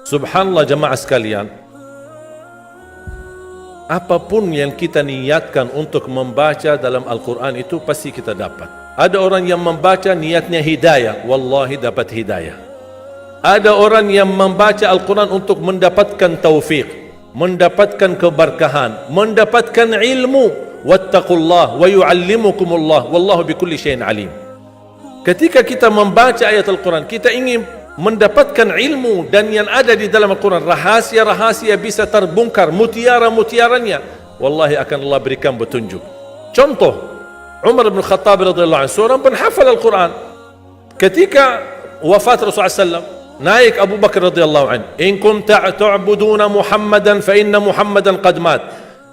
Subhanallah jemaah sekalian, apapun yang kita niatkan untuk membaca dalam Al-Quran itu pasti kita dapat. Ada orang yang membaca niatnya hidayah, wallahi dapat hidayah. Ada orang yang membaca Al-Quran untuk mendapatkan taufik, mendapatkan keberkahan, mendapatkan ilmu. Wattaqullah wa yu'allimukumullah wallahu bikulli syai'in alim. Ketika kita membaca ayat Al-Quran, kita ingin mendapatkan ilmu, dan yang ada di dalam Al-Quran, rahasia-rahasia bisa terbongkar, mutiara-mutiaranya, wallahi akan Allah berikan petunjuk. Contoh, Umar bin Khattab radhiyallahu anhu, seorang penghafal Al-Quran. Ketika wafat Rasulullah SAW, naik Abu Bakar radhiyallahu anhu, in kuntum ta'buduna Muhammadan fa inna Muhammadan qad mat,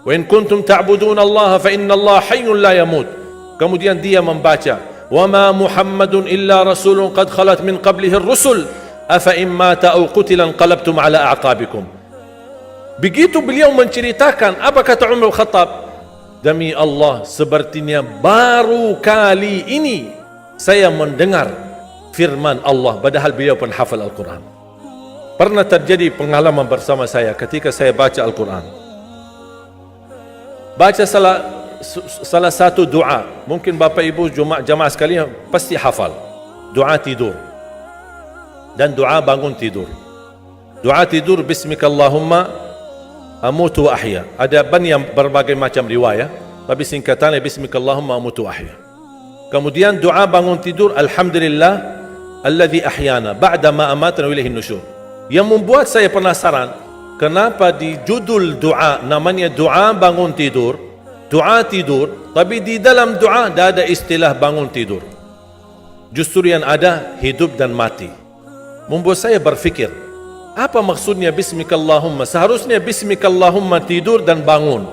wa in kuntum ta'buduna Allah fa inna Allah hayyun la yamut. Kemudian dia membaca, وَمَا مُحَمَّدٌ إِلَّا رَسُولٌ قَدْ خَلَتْ مِنْ قَبْلِهِ الرُّسُلُ أَفَإِنْ مَاتَ أَوْ قُتِلَ انقَلَبْتُمْ عَلَى أَعْقَابِكُمْ. Begitu beliau menceritakan, apa kata Umar bin Khattab? Demi Allah, sepertinya baru kali ini saya mendengar firman Allah, padahal beliau pun hafal Al-Quran. Pernah terjadi pengalaman bersama saya ketika saya baca Al-Quran. Baca salah satu doa, mungkin Bapak Ibu jemaah sekalian pasti hafal, doa tidur dan doa bangun tidur. Doa tidur, bismikallahumma amutu wa ahya. Ada banyak berbagai macam riwayat, tapi singkatannya bismikallahumma amutu wa ahya. Kemudian doa bangun tidur, alhamdulillah alladzi ahyana ba'da ma amatana wa ilaihin nusyur. Yang membuat saya penasaran, kenapa di judul doa namanya doa bangun tidur, doa tidur, tapi di dalam doa tidak ada istilah bangun tidur. Justru yang ada hidup dan mati. Membuat saya berfikir, apa maksudnya bismikallahumma? Seharusnya bismikallahumma tidur dan bangun.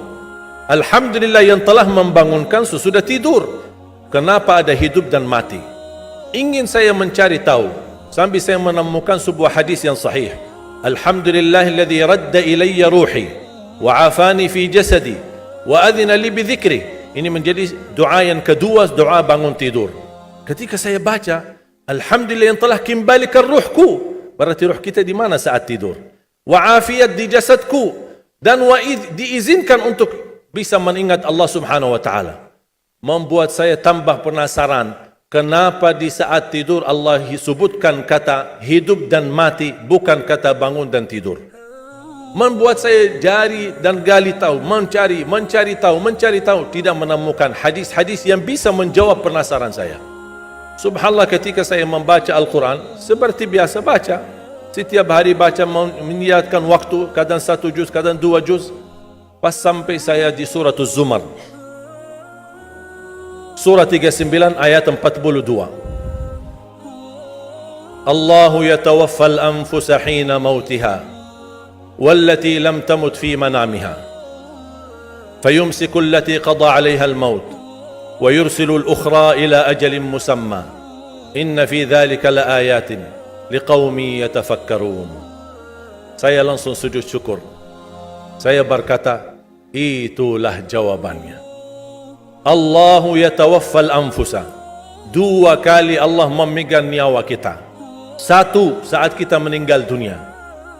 Alhamdulillah yang telah membangunkan sesudah tidur. Kenapa ada hidup dan mati? Ingin saya mencari tahu, sampai saya menemukan sebuah hadis yang sahih. Alhamdulillahilladzi radda ilayya ruhi wa afani fi jasadi wa adhina li bidzikri. Ini menjadi doa yang kedua, doa bangun tidur. Ketika saya baca, alhamdulillah yang telah kembalikan ruhku, berarti ruh kita di mana saat tidur? Wa afiyat di jasadku, dan diizinkan untuk bisa mengingat Allah Subhanahu wa taala. Membuat saya tambah penasaran, kenapa di saat tidur Allah sebutkan kata hidup dan mati, bukan kata bangun dan tidur. Membuat saya jari dan gali tahu, mencari tahu, tidak menemukan hadis-hadis yang bisa menjawab penasaran saya. Subhanallah, ketika saya membaca Al-Quran, seperti biasa baca, setiap hari baca, meniatkan waktu, kadang 1 juz, kadang 2 juz, pas sampai saya di surah Az-Zumar, surah 39 ayat 42. Allahu yatawaffal anfusa hina mautiha والتي لم تمت في منامها فيمسك التي قضى عليها الموت ويرسل الأخرى إلى أجل مسمى إن في ذلك لآيات لقوم يتفكرون. Saya langsung sujud syukur. Saya berkata, itulah jawabannya. Allahu yatawaffal anfusa. 2 kali Allah memegang nyawa kita. 1 saat kita meninggal dunia.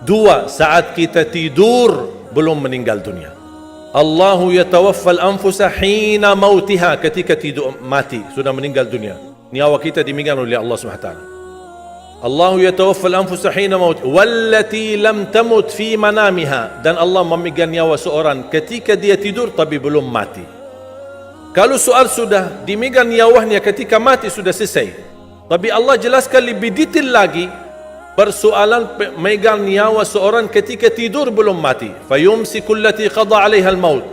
2 saat kita tidur belum meninggal dunia. Allahu yatawaffal anfusa hina mautiha, ketika tidur mati, sudah meninggal dunia. Nyawa kita dimegang oleh Allah SWT. Allahu yatawaffal anfusa hina mautiha wallati lam tamut fi manamiha, dan Allah memegang nyawa seorang ketika dia tidur tapi belum mati. Kalau soal sudah dimegang nyawanya ketika mati sudah selesai, tapi Allah jelaskan lebih detail lagi. Persoalan megang nyawa seorang ketika tidur belum mati. Fayumsiku allati qada 'alaiha al-maut.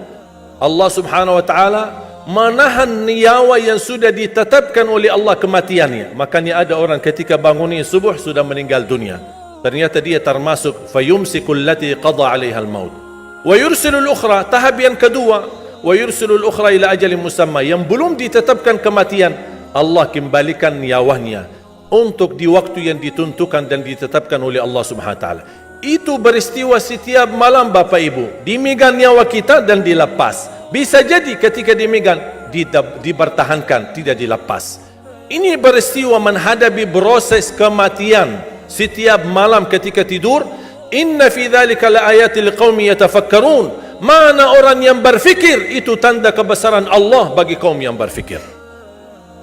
Allah Subhanahu wa taala menahan nyawa yang sudah ditetapkan oleh Allah kematiannya. Makanya ada orang ketika bangunnya subuh sudah meninggal dunia. Ternyata dia termasuk fayumsiku allati qada 'alaiha al-maut. Wa yursilul ukhra, tahap yang kedua, wa yursilul ukhra ila ajalin musamma, yang belum ditetapkan kematian, Allah kembalikan nyawanya untuk di waktu yang ditentukan dan ditetapkan oleh Allah Subhanahu wa taala. Itu beristiwa setiap malam Bapak Ibu. Dimegang nyawa kita dan dilepas. Bisa jadi ketika dimegang dipertahankan, tidak dilepas. Ini beristiwa menghadapi proses kematian. setiap malam ketika tidur, inna fi dzalika laayatil liqaumin yatafakkarun. Mana orang yang berfikir, itu tanda kebesaran Allah bagi kaum yang berfikir.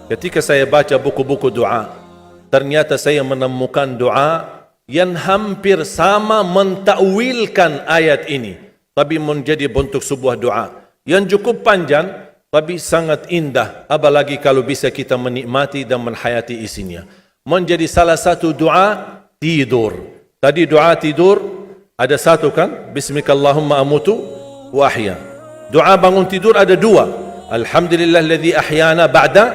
Ketika saya baca buku-buku doa, ternyata saya menemukan doa yang hampir sama mentakwilkan ayat ini, tapi menjadi bentuk sebuah doa yang cukup panjang tapi sangat indah, apalagi kalau bisa kita menikmati dan menhayati isinya. Menjadi salah satu doa tidur. Tadi doa tidur ada satu kan, bismikallahumma amutu wa ahya. Doa bangun tidur ada dua, alhamdulillahilladzi ahyana ba'da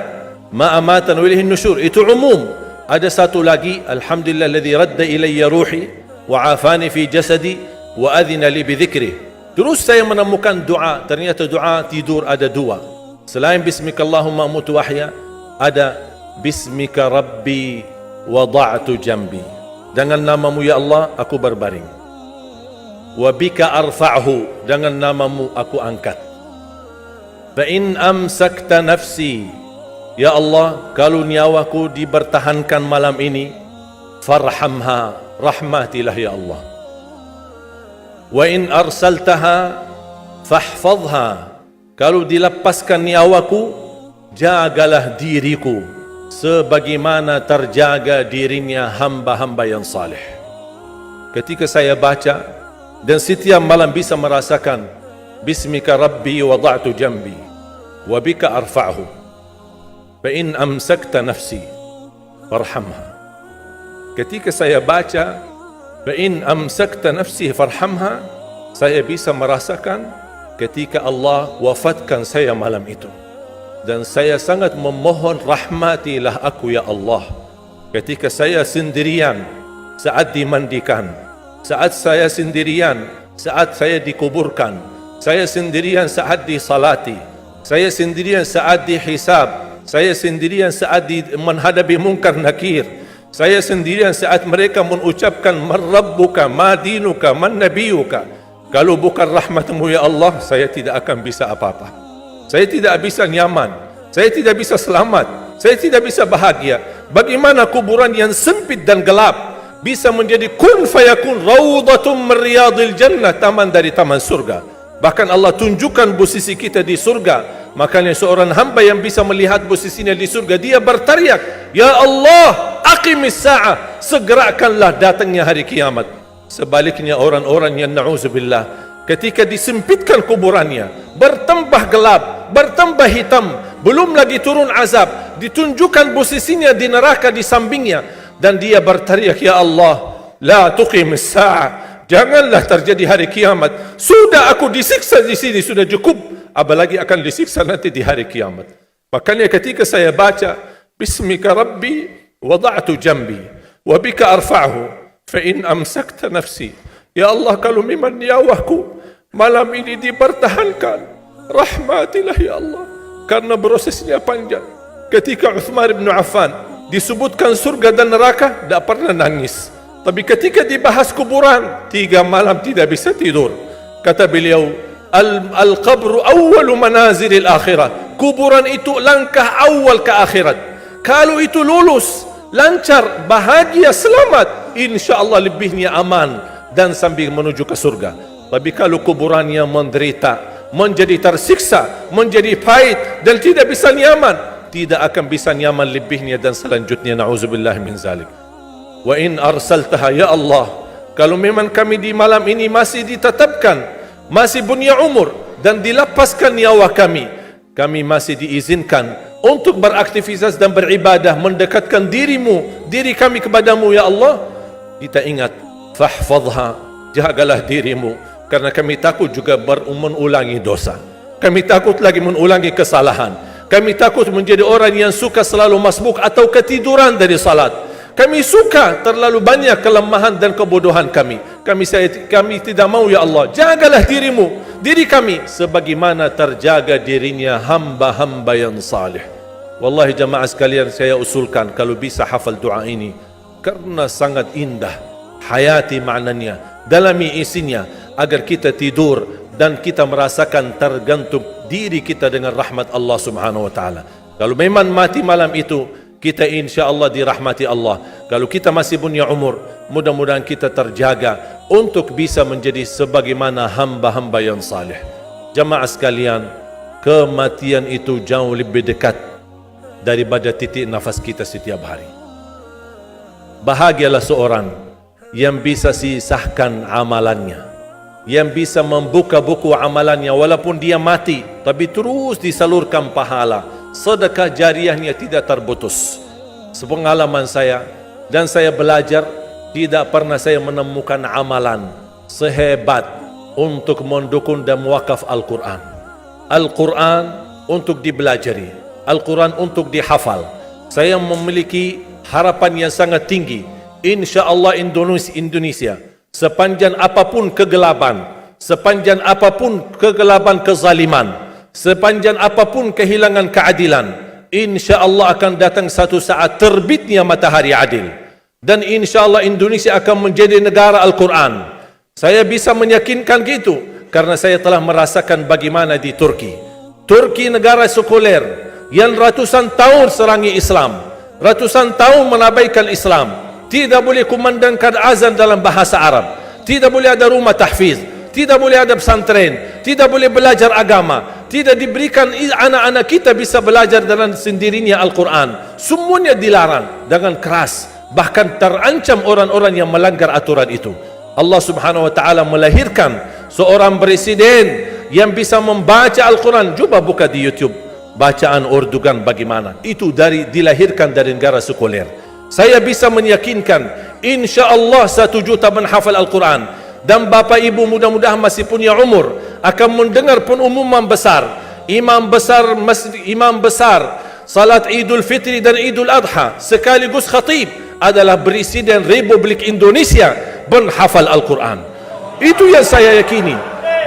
ma amatana wa ilaihin nusyur, itu umum. Ada satu lagi, alhamdulillahilladzi radda ilayya ruhi wa afani fi jasadi wa adhina li bi dhikri. Terus saya menemukan doa, ternyata doa tidur ada dua. Selain bismikallahumma amutu wa ahya, ada bismika rabbi wada'tu jambi. Dengan namamu ya Allah aku berbaring. Wa bika arfa'hu, dengan namamu aku angkat. Fa in amsakta nafsi, ya Allah, kalau nyawaku dibertahankan malam ini, farhamha, rahmatilah ya Allah. Wa in arsaltaha fahfadha, kalau dilepaskan nyawaku, jagalah diriku sebagaimana terjaga dirinya hamba-hamba yang saleh. Ketika saya baca dan setiap malam bisa merasakan bismika rabbi wada'tu jambi wa bika arfa'hu fa in amsakta nafsi farhamha. Ketika saya baca fa in amsakta nafsi farhamha, saya bisa merasakan ketika Allah wafatkan saya malam itu, dan saya sangat memohon rahmatilah aku ya Allah. Ketika saya sendirian saat dimandikan, saat saya sendirian saat saya dikuburkan, saya sendirian saat disalati, saya sendirian saat dihisab, saya sendirian saat menghadapi munkar nakir, saya sendirian saat mereka mengucapkan man rabbuka, ma dinuka, man nabiyuka. Kalau bukan rahmatmu ya Allah, saya tidak akan bisa apa-apa. Saya tidak bisa nyaman, saya tidak bisa selamat, saya tidak bisa bahagia. Bagaimana kuburan yang sempit dan gelap bisa menjadi kun fayakun rawdatum min riyadil jannah, taman dari taman surga. Bahkan Allah tunjukkan posisi kita di surga. Makanya seorang hamba yang bisa melihat posisinya di surga, dia berteriak, ya Allah, aqimis sa'ah, segerakanlah datangnya hari kiamat. Sebaliknya orang-orang yang na'udzubillah, ketika disempitkan kuburannya, bertambah gelap, bertambah hitam, belum lagi turun azab, ditunjukkan posisinya di neraka di sampingnya, dan dia berteriak, ya Allah, la tuqimis sa'ah, janganlah terjadi hari kiamat. Sudah aku disiksa di sini, sudah cukup, apalagi akan disiksa nanti di hari kiamat. Makanya ketika saya baca bismika rabbi wada'tu jambi wa bika arfa'hu fa in amsakta nafsi, ya Allah, kalau memang nyawaku malam ini dipertahankan, rahmatilah ya Allah. Karena prosesnya panjang. Ketika Uthman bin Affan disebutkan surga dan neraka, tidak pernah nangis. Tapi ketika dibahas kuburan, 3 malam tidak bisa tidur. Kata beliau, al-qabru awwalu manazilil akhirah. Kuburan itu langkah awal ke akhirat. Kalau itu lulus, lancar, bahagia, selamat, insya Allah lebihnya aman dan sambil menuju ke surga. Tapi kalau kuburannya menderita, menjadi tersiksa, menjadi pahit dan tidak bisa nyaman, tidak akan bisa nyaman lebihnya dan selanjutnya, na'udzubillah min zalik. Wa in arsaltaha, ya Allah, kalau memang kami di malam ini masih ditetapkan, masih punya umur dan dilepaskan nyawa kami masih diizinkan untuk beraktivitas dan beribadah, mendekatkan diri kami kepadamu ya Allah. Kita ingat, fahfadha, jagalah dirimu, karena kami takut juga mengulangi dosa, kami takut lagi mengulangi kesalahan, kami takut menjadi orang yang suka selalu masbuk atau ketiduran dari salat. Kami suka terlalu banyak kelemahan dan kebodohan kami. Kami tidak mau ya Allah. Jagalah diri kami sebagaimana terjaga dirinya hamba-hamba yang salih. Wallahi jamaah sekalian, saya usulkan kalau bisa hafal doa ini, karena sangat indah, hayati maknanya, dalami isinya, agar kita tidur dan kita merasakan tergantung diri kita dengan rahmat Allah Subhanahu wa taala. Kalau memang mati malam itu, kita insya Allah dirahmati Allah. Kalau kita masih punya umur, mudah-mudahan kita terjaga untuk bisa menjadi sebagaimana hamba-hamba yang saleh. Jamaah sekalian, kematian itu jauh lebih dekat daripada titik nafas kita setiap hari. Bahagialah seorang yang bisa sisahkan amalannya, yang bisa membuka buku amalannya walaupun dia mati, tapi terus disalurkan pahala. Sedekah jariahnya tidak terputus. Sepengalaman saya, dan saya belajar, tidak pernah saya menemukan amalan sehebat untuk mendukung dan mewakaf Al-Quran. Al-Quran untuk dibelajari, Al-Quran untuk dihafal. Saya memiliki harapan yang sangat tinggi. Insya Allah Indonesia, sepanjang apapun kegelapan, sepanjang apapun kegelapan kezaliman, sepanjang apapun kehilangan keadilan, insya Allah akan datang satu saat terbitnya matahari adil. Dan insya Allah Indonesia akan menjadi negara Al-Quran. Saya bisa meyakinkan gitu karena saya telah merasakan bagaimana di Turki. Turki negara sekuler yang ratusan tahun serangi Islam, ratusan tahun menabaikan Islam, tidak boleh kumandangkan azan dalam bahasa Arab, tidak boleh ada rumah tahfiz, tidak boleh ada pesantren, tidak boleh belajar agama, tidak diberikan anak-anak kita bisa belajar dengan sendirinya Al-Quran. Semuanya dilarang dengan keras, bahkan terancam orang-orang yang melanggar aturan itu. Allah Subhanahu wa taala melahirkan seorang presiden yang bisa membaca Al-Quran. Coba buka di YouTube bacaan Erdogan bagaimana. Itu dilahirkan dari negara sekuler. Saya bisa meyakinkan insya Allah 1 juta menghafal Al-Quran. Dan Bapak Ibu mudah-mudahan masih punya umur akan mendengar pengumuman besar, imam besar salat Idul Fitri dan Idul Adha sekaligus khatib adalah Presiden Republik Indonesia menghafal Al-Quran. Itu yang saya yakini,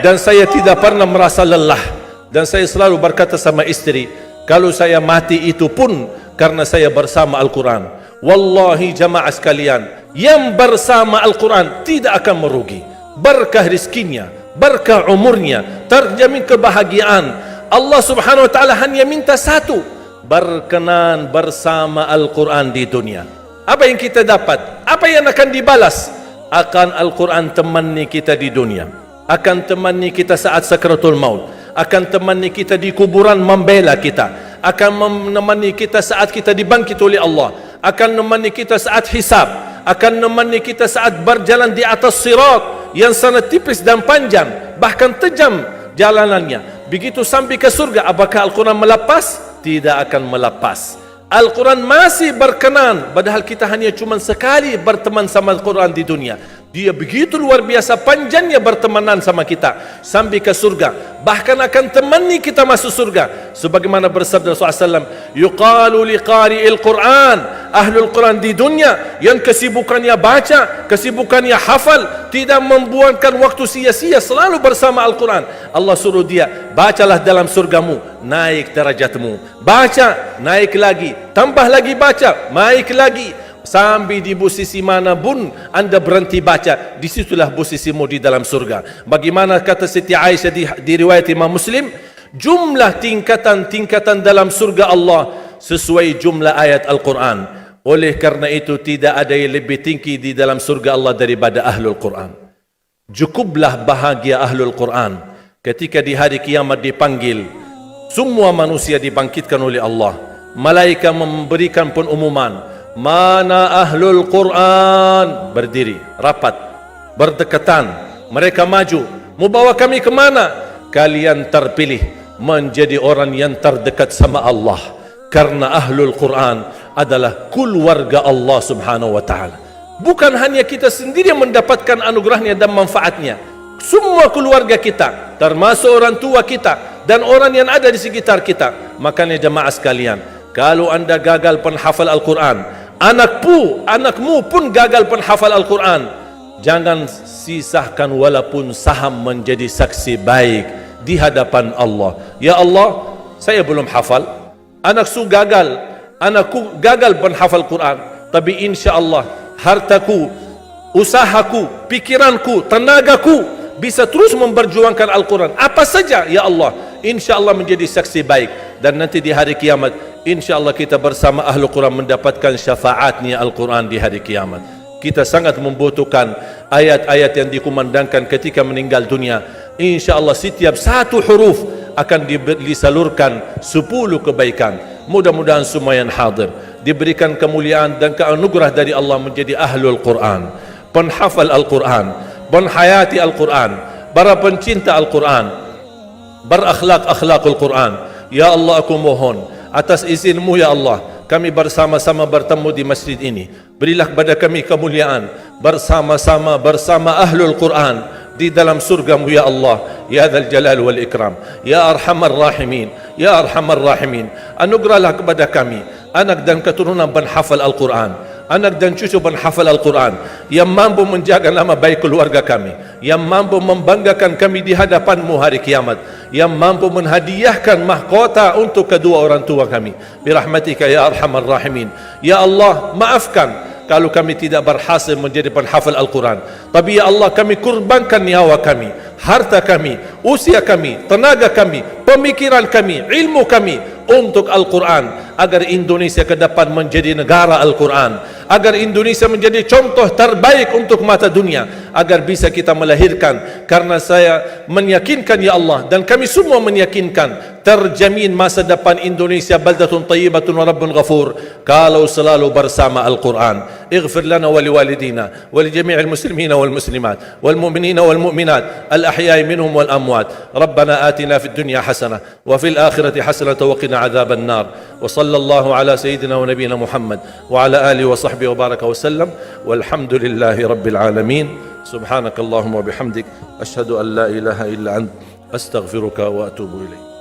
dan saya tidak pernah merasa lelah. Dan saya selalu berkata sama istri, kalau saya mati itu pun karena saya bersama Al-Quran. Wallahi jamaah sekalian, yang bersama Al-Quran tidak akan merugi. Berkah rizkinya, berkah umurnya, terjamin kebahagiaan. Allah Subhanahu wa taala hanya minta satu, berkenan bersama Al-Quran di dunia. Apa yang kita dapat? Apa yang akan dibalas? Akan Al-Quran temani kita di dunia, akan temani kita saat sakratul maut, akan temani kita di kuburan membela kita, akan menemani kita saat kita dibangkit oleh Allah, akan menemani kita saat hisab, akan menemani kita saat berjalan di atas sirat yang sangat tipis dan panjang, bahkan tajam jalanannya. Begitu sampai ke surga, apakah Al-Quran melepas? Tidak akan melepas. Al-Quran masih berkenan, padahal kita hanya cuma sekali berteman sama Al-Quran di dunia. Dia begitu luar biasa panjangnya bertemanan sama kita sampai ke surga, bahkan akan temani kita masuk surga. Sebagaimana bersabda Rasulullah SAW, yuqalu liqari'il Quran, ahlul Quran di dunia yang kesibukannya baca, kesibukannya hafal, tidak membuangkan waktu sia-sia, selalu bersama Al-Quran. Allah suruh dia, bacalah dalam surgamu, naik derajatmu, baca, naik lagi, tambah lagi baca, naik lagi, sampai di posisi mana pun anda berhenti baca, disitulah posisimu di dalam surga. Bagaimana kata Siti Aisyah di riwayat Imam Muslim, jumlah tingkatan-tingkatan dalam surga Allah sesuai jumlah ayat Al-Quran. Oleh karena itu tidak ada yang lebih tinggi di dalam surga Allah daripada Ahlul Quran. Cukuplah bahagia Ahlul Quran ketika di hari kiamat dipanggil, semua manusia dibangkitkan oleh Allah, malaikat memberikan pengumuman, mana Ahlul Quran? Berdiri, rapat, berdekatan. Mereka maju, mau bawa kami ke mana? Kalian terpilih menjadi orang yang terdekat sama Allah, karena Ahlul Quran adalah keluarga Allah Subhanahu wa ta'ala. Bukan hanya kita sendiri yang mendapatkan anugerahnya dan manfaatnya, semua keluarga kita, termasuk orang tua kita dan orang yang ada di sekitar kita. Makanya jemaah sekalian, kalau anda gagal penghafal Al-Quran, anakmu pun gagal penghafal Al-Quran, jangan sisahkan walaupun saham menjadi saksi baik di hadapan Allah. Ya Allah, saya belum hafal, anakku gagal penghafal Quran, tapi insya Allah hartaku, usahaku, pikiranku, tenagaku bisa terus memperjuangkan Al-Quran. Apa saja ya Allah, insya Allah menjadi saksi baik. Dan nanti di hari kiamat InsyaAllah kita bersama Ahlul Quran mendapatkan syafaatnya Al-Quran di hari kiamat. Kita sangat membutuhkan ayat-ayat yang dikumandangkan ketika meninggal dunia. InsyaAllah setiap satu huruf akan disalurkan 10 kebaikan. Mudah-mudahan semua yang hadir diberikan kemuliaan dan keanugerah dari Allah menjadi Ahlul Quran, penghafal Al-Quran, penghayati Al-Quran, para pencinta Al-Quran, berakhlak-akhlakul Quran. Ya Allah, aku mohon atas izinmu ya Allah, kami bersama-sama bertemu di masjid ini. Berilah kepada kami kemuliaan bersama-sama bersama Ahlul Quran di dalam surgamu ya Allah, ya Dzal Jalal wal Ikram, ya Arhamar Rahimin, ya Arhamar Rahimin. Anugerahlah kepada kami anak dan keturunan penghafal Al-Quran, anak dan cucu penghafal Al-Quran yang mampu menjaga nama baik keluarga kami, yang mampu membanggakan kami di hadapanmu hari kiamat, yang mampu menhadiahkan mahkota untuk kedua orang tua kami. Birahmatika ya Arhamar Rahimin. Ya Allah, maafkan kalau kami tidak berhasil menjadi penghafal Al-Quran, tapi ya Allah, kami kurbankan nyawa kami, harta kami, usia kami, tenaga kami, pemikiran kami, ilmu kami untuk Al-Quran, agar Indonesia ke depan menjadi negara Al-Quran, agar Indonesia menjadi contoh terbaik untuk mata dunia, agar bisa kita melahirkan. Karena saya meyakinkan ya Allah, dan kami semua meyakinkan, terjamin masa depan Indonesia baldatun tayyibatun wa rabbun ghafur kalau selalu bersama Al-Quran. Ighfir lana wa liwalidina wa li jami'il muslimina wal muslimat wal mu'minina wal mu'minat al ahya'i minhum wal amwat. Rabbana atina fid dunya hasanah wa fil akhirati hasanah wa qina adzaban nar. Wa sallallahu ala sayyidina wa nabiyyina Muhammad wa ala alihi wa sahbihi wa baraka wa sallam. Walhamdulillahi rabbil alamin. Subhanakallahumma wa bihamdik, ashhadu an la ilaha illa ant, astaghfiruka wa atubu ilaik.